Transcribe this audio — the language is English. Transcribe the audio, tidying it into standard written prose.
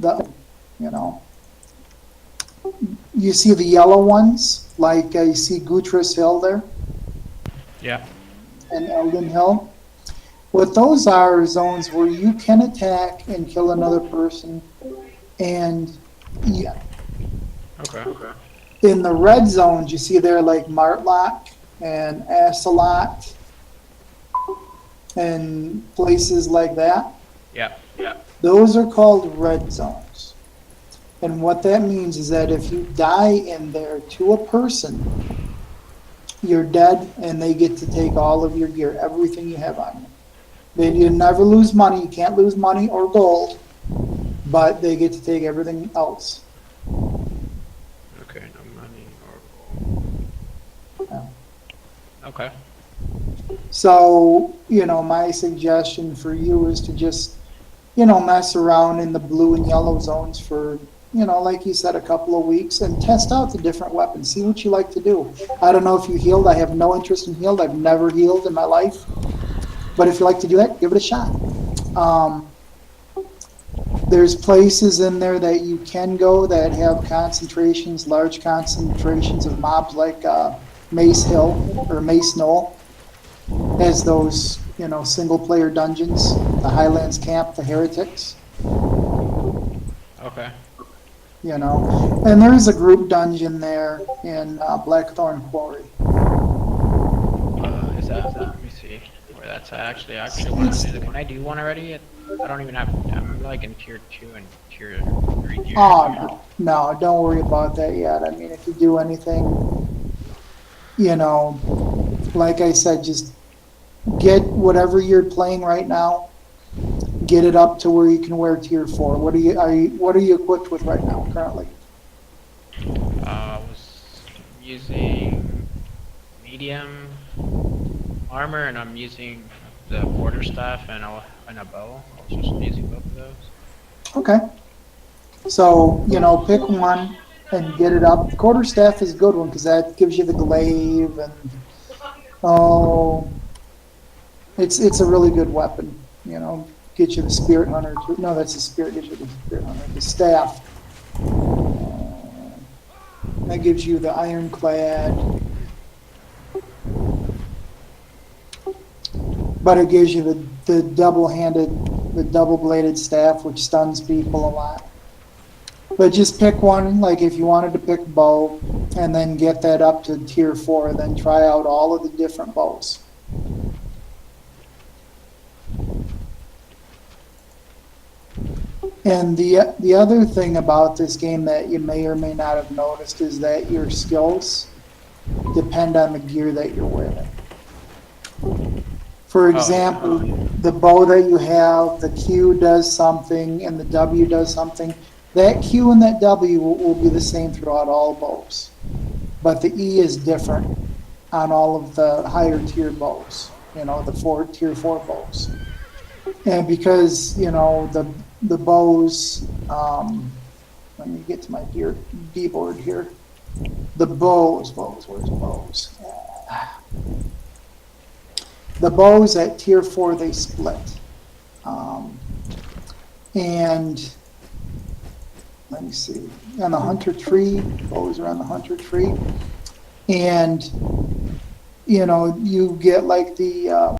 the, you know, you see the yellow ones, like you see Gutris Hill there Yeah. and Eldon Hill. What those are zones where you can attack and kill another person, and yeah, Okay. in the red zones you see there like Martlock and Asalot and places like that. Yeah. Those are called red zones. And what that means is that if you die in there to a person, you're dead and they get to take all of your gear, everything you have on you. You never lose money. You can't lose money or gold, but they get to take everything else. Okay. No money or Yeah. okay. So, my suggestion for you is to just, mess around in the blue and yellow zones for, like you said, a couple of weeks and test out the different weapons. See what you like to do. I don't know if you healed. I have no interest in healed. I've never healed in my life. But if you like to do that, give it a shot. Um, there's places in there that you can go that have concentrations, large concentrations of mobs like Mace Hill or Mace Knoll has those, single player dungeons, the Highlands Camp, the Heretics, Okay. and there is a group dungeon there in Blackthorn Quarry. Is that? Let me see where that's at. Actually, want to do the. Can I do one already? I don't even have. I'm like in tier 2 and tier 3 gear. Oh, no, don't worry about that yet. I mean, if you do anything, like I said, just get whatever you're playing right now, get it up to where you can wear tier 4. What are you equipped with right now currently? I was using medium armor, and I'm using the quarterstaff and a bow. I was just using both of those. Okay. So, pick one and get it up. Quarterstaff is a good one because that gives you the glaive and oh, it's a really good weapon. Get you the spirit hunter. No, that's the spirit. Get you the spirit hunter. The staff. That gives you the ironclad. But it gives you the double-handed, the double-bladed staff, which stuns people a lot. But just pick one, like if you wanted to pick bow, and then get that up to tier 4, then try out all of the different bows. And the other thing about this game that you may or may not have noticed is that your skills depend on the gear that you're wearing. For example, the bow that you have, the Q does something and the W does something. That Q and that W will be the same throughout all bows. But the E is different on all of the higher tier bows, the tier 4 bows. And because, the bows, let me get to my D-board here. The bows, where's bows? The bows at tier 4, they split. And let me see, on the hunter tree, bows are on the hunter tree. And, you get like the